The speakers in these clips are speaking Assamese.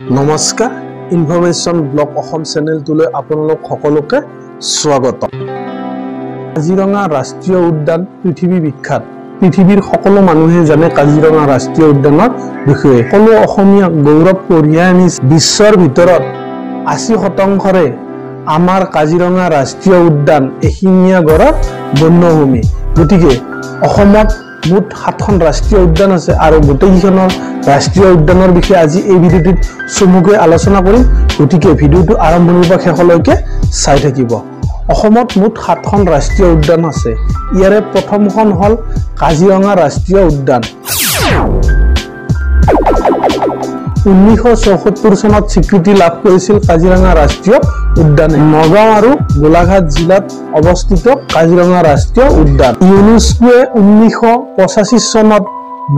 নমস্কাৰ ইনফৰমেশ্যন ব্লগ অসম চেনেলটোলৈ আপোনালোক সকলোকে স্বাগত। কাজিৰঙা ৰাষ্ট্ৰীয় উদ্যান পৃথিৱী বিখ্যাত। পৃথিৱীৰ সকলো মানুহে জানে কাজিৰঙা ৰাষ্ট্ৰীয় উদ্যানৰ বিষয়ে। সকলো অসমীয়া গৌৰৱ কঢ়িয়াই আনিছে। বিশ্বৰ ভিতৰত ৮০% আমাৰ কাজিৰঙা ৰাষ্ট্ৰীয় উদ্যান এশিঙীয়া গড়ৰ বন্যভূমি। গতিকে অসমত মুঠ ৭খন ৰাষ্ট্ৰীয় উদ্যান আছে আৰু গোটেইকেইখনৰ ৰাষ্ট্ৰীয় উদ্যানৰ বিষয়ে আজি এই ভিডিঅ'টোত চমুকৈ আলোচনা কৰিম। গতিকে ভিডিঅ'টো আৰম্ভণিৰ পৰা শেষলৈকে চাই থাকিব। অসমত মুঠ ৭খন ৰাষ্ট্ৰীয় উদ্যান আছে। ইয়াৰে প্ৰথমখন হ'ল কাজিৰঙা ৰাষ্ট্ৰীয় উদ্যান। 19৭৪ চনত স্বীকৃতি লাভ কৰিছিল কাজিৰঙা ৰাষ্ট্ৰীয় উদ্যানে। নগাঁও আৰু গোলাঘাট জিলাত অৱস্থিত কাজিৰঙা ৰাষ্ট্ৰীয় উদ্যান। ইউনেস্কোৱে 1985 চনত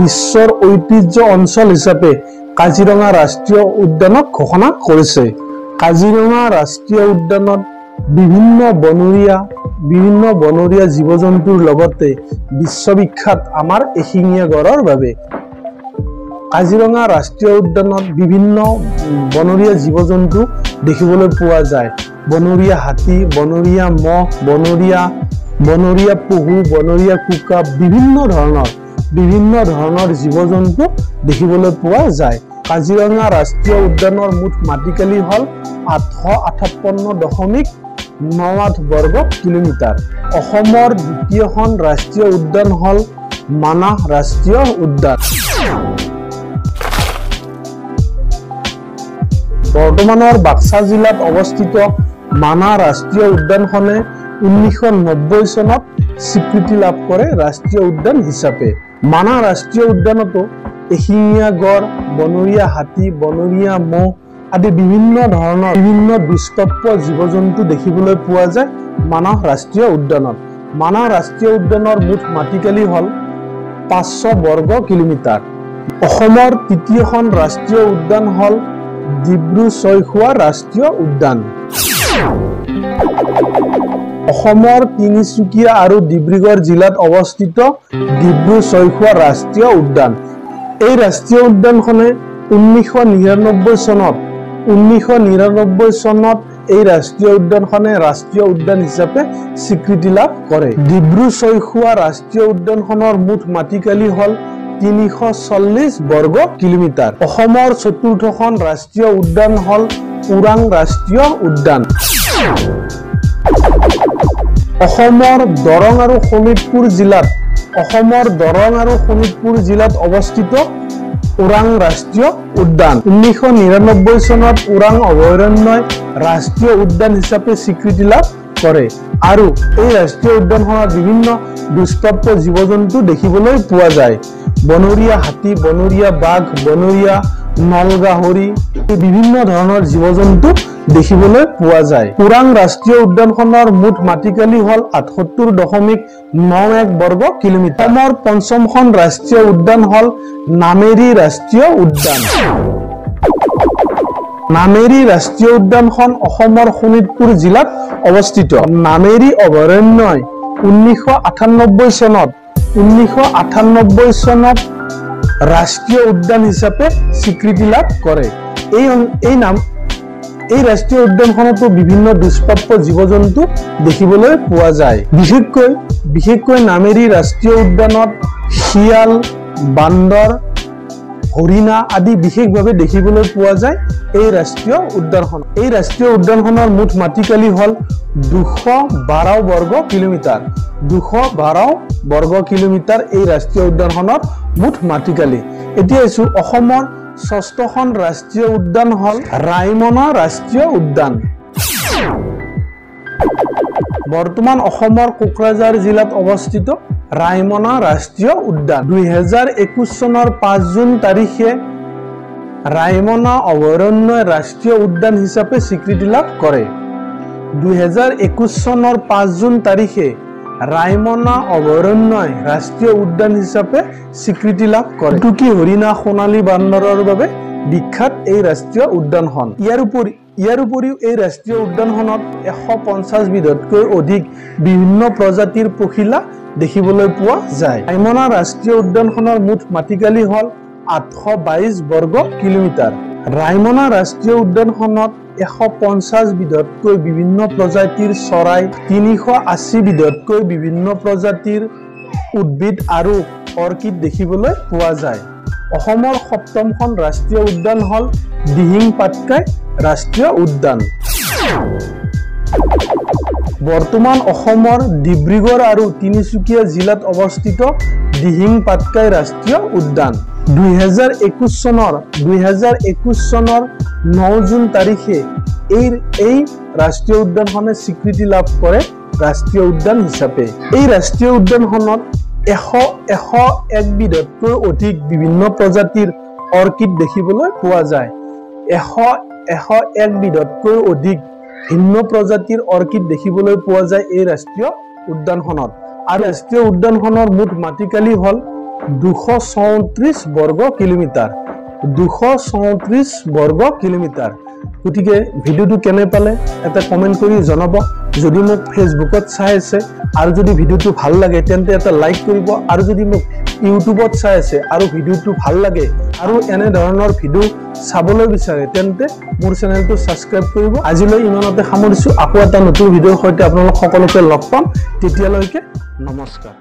বিশ্বৰ ঐতিহ্য অঞ্চল হিচাপে কাজিৰঙা ৰাষ্ট্ৰীয় উদ্যানক ঘোষণা কৰিছে। কাজিৰঙা ৰাষ্ট্ৰীয় উদ্যানত বিভিন্ন বনৰীয়া জীৱ-জন্তুৰ লগতে বিশ্ববিখ্যাত আমাৰ এশিঙীয়া গড়ৰ বাবে। কাজিৰঙা ৰাষ্ট্ৰীয় উদ্যানত বিভিন্ন বনৰীয়া জীৱ-জন্তু দেখিবলৈ পোৱা যায়। বনৰীয়া হাতী, বনৰীয়া মহ, বনৰীয়া পহু, বনৰীয়া কুকা, বিভিন্ন ধৰণৰ জীৱ-জন্তু দেখিবলৈ পোৱা যায়। কাজিৰঙা ৰাষ্ট্ৰীয় উদ্যানৰ মুঠ মাটিকালি হ'ল 858.98 বৰ্গ কিলোমিটাৰ। অসমৰ দ্বিতীয়খন ৰাষ্ট্ৰীয় উদ্যান হ'ল মানাহ ৰাষ্ট্ৰীয় উদ্যান। বৰ্তমানৰ বাক্সা জিলাত অৱস্থিত মানাহ ৰাষ্ট্ৰীয় উদ্যানখনে 1990 চনত স্বীকৃতি লাভ কৰে ৰাষ্ট্ৰীয় উদ্যান হিচাপে। মানাহ ৰাষ্ট্ৰীয় উদ্যানতো এশিঙীয়া গড়, বনৰীয়া হাতী, বনৰীয়া মহ আদি বিভিন্ন দুষ্প্ৰাপ্য জীৱ-জন্তু দেখিবলৈ পোৱা যায় মানাহ ৰাষ্ট্ৰীয় উদ্যানত। মানাহ ৰাষ্ট্ৰীয় উদ্যানৰ মুঠ মাটিকালি হ'ল 500 বৰ্গ কিলোমিটাৰ। অসমৰ তৃতীয়খন ৰাষ্ট্ৰীয় উদ্যান হ'ল ডিব্ৰু-ছৈখোৱা ৰাষ্ট্ৰীয় উদ্যান। অসমৰ তিনিচুকীয়া আৰু ডিব্ৰুগড় জিলাত অৱস্থিত ডিব্ৰু-ছৈখোৱা ৰাষ্ট্ৰীয় উদ্যান। এই ৰাষ্ট্ৰীয় উদ্যানখনে 1999 চনত এই ৰাষ্ট্ৰীয় উদ্যানখনে ৰাষ্ট্ৰীয় উদ্যান হিচাপে স্বীকৃতি লাভ কৰে। ডিব্ৰু-ছৈখোৱা ৰাষ্ট্ৰীয় উদ্যানখনৰ মুঠ মাটিকালি হ'ল 340 বৰ্গ কিলোমিটাৰ। অসমৰ চতুৰ্থখন ৰাষ্ট্ৰীয় উদ্যান হ'ল ওৰাং ৰাষ্ট্ৰীয় উদ্যান। অসমৰ দৰং আৰু শোণিতপুৰ জিলাত অৱস্থিত ওৰাং ৰাষ্ট্ৰীয় উদ্যান। 1999 চনত ওৰাং অভয়াৰণ্যই ৰাষ্ট্ৰীয় উদ্যান হিচাপে স্বীকৃতি লাভ কৰে আৰু এই ৰাষ্ট্ৰীয় উদ্যানখনত বিভিন্ন দুষ্প্ৰাপ্য জীৱ-জন্তু দেখিবলৈ পোৱা যায়। বনৰীয়া হাতী, বনৰীয়া বাঘ, বনৰীয়া নলগাহৰি বিভিন্ন ধৰণৰ জীৱ-জন্তু দেখিবলৈ পোৱা যায়। ওৰাং ৰাষ্ট্ৰীয় উদ্যানখনৰ মুঠ মাটিকালি হ'ল 78.91 বৰ্গ কিলোমিটাৰ। অসমৰ পঞ্চমখন ৰাষ্ট্ৰীয় উদ্যান হ'ল নামেৰী ৰাষ্ট্ৰীয় উদ্যান। নামেৰী ৰাষ্ট্ৰীয় উদ্যানখন অসমৰ শোণিতপুৰ জিলাত অৱস্থিত। নামেৰী অভয়াৰণ্যই 1998 চনত ৰাষ্ট্ৰীয় উদ্যান হিচাপে স্বীকৃতি লাভ কৰে। এই ৰাষ্ট্ৰীয় উদ্যানখনতো বিভিন্ন দুষ্প্ৰাপ্য জীৱ-জন্তু দেখিবলৈ পোৱা যায়। বিশেষকৈ নামেৰী ৰাষ্ট্ৰীয় উদ্যানত শিয়াল, বান্দৰ, হৰিণা আদি বিশেষভাৱে দেখিবলৈ পোৱা যায়। এই ৰাষ্ট্ৰীয় উদ্যানখনৰ মুঠ মাটিকালি হ'ল 212 বৰ্গ কিলোমিটাৰ। 212 বৰ্গ কিলোমিটাৰ এই ৰাষ্ট্ৰীয় উদ্যানখনৰ মুঠ মাটিকালি। এতিয়া আছো অসমৰ ষষ্ঠখন ৰাষ্ট্ৰীয় উদ্যান হ'ল ৰাইমনা ৰাষ্ট্ৰীয় উদ্যান। বৰ্তমান অসমৰ কোকৰাঝাৰ জিলাত অৱস্থিত ৰাইমনা ৰাষ্ট্ৰীয় উদ্যান। 2021 চনৰ 5 জুন তাৰিখে ৰাইমনা অভয়াৰণ্যই ৰাষ্ট্ৰীয় উদ্যান হিচাপে স্বীকৃতি লাভ কৰে। 2021 চনৰ 5 জুন তাৰিখে ৰাইমনা অভয়াৰণ্যই ৰাষ্ট্ৰীয় উদ্যান হিচাপে স্বীকৃতি লাভ কৰে। টুকি হৰিণা, সোণালী বান্দৰৰ বাবে বিখ্যাত এই ৰাষ্ট্ৰীয় উদ্যানখন। ইয়াৰ উপৰিও এই ৰাষ্ট্ৰীয় উদ্যানখনত 150 বিধতকৈ অধিক বিভিন্ন প্ৰজাতিৰ পখিলা দেখিবলৈ পোৱা যায়। ৰাইমনা ৰাষ্ট্ৰীয় উদ্যানখনৰ মুঠ মাটিকালি হ'ল 822 বৰ্গ কিলোমিটাৰ। ৰাইমনা ৰাষ্ট্ৰীয় উদ্যানখনত 150 বিধতকৈ বিভিন্ন প্ৰজাতিৰ চৰাই, 380 বিধতকৈ বিভিন্ন প্ৰজাতিৰ উদ্ভিদ আৰু অৰ্কিড দেখিবলৈ পোৱা যায়। অসমৰ 7খন ৰাষ্ট্ৰীয় উদ্যান হ'ল দিহিং পাটকাই ৰাষ্ট্ৰীয় উদ্যান। বৰ্তমান অসমৰ ডিব্ৰুগড় আৰু তিনিচুকীয়া জিলাত অৱস্থিত দিহিং পাটকাই ৰাষ্ট্ৰীয় উদ্যান। 2021 চনৰ 9 জুন তাৰিখে এই ৰাষ্ট্ৰীয় উদ্যানখনে স্বীকৃতি লাভ কৰে ৰাষ্ট্ৰীয় উদ্যান হিচাপে। এই ৰাষ্ট্ৰীয় উদ্যানখনত 101 বিধতকৈ অধিক বিভিন্ন প্ৰজাতিৰ অৰ্কিড দেখিবলৈ পোৱা যায়। 101 বিধতকৈ অধিক ভিন্ন প্ৰজাতিৰ অৰ্কিড দেখিবলৈ পোৱা যায় এই ৰাষ্ট্ৰীয় উদ্যানখনত। আৰু ৰাষ্ট্ৰীয় উদ্যানখনৰ মুঠ মাটিকালি হ'ল 234 বৰ্গ কিলোমিটাৰ। 234 বৰ্গ কিলোমিটাৰ। গতিকে ভিডিওটো কেনে পালে এটা কমেন্ট কৰি জনাব। যদি মোক ফেসবুকত চাই আছে আৰু যদি ভিডিওটো ভাল লাগে তেন্তে এটা লাইক কৰিব, আৰু যদি মোক ইউটিউবত চাই আছে আৰু ভিডিওটো ভাল লাগে আৰু এনে ধৰণৰ ভিডিও চাবলৈ বিচাৰে তেন্তে মোৰ চেনেলটো সাবস্ক্ৰাইব কৰিব। আজিলৈ ইমানতে সামৰিছো। আকৌ এটা নতুন ভিডিওৰ সৈতে আপোনালোক সকলোকে লগ পাম। তেতিয়ালৈকে নমস্কাৰ।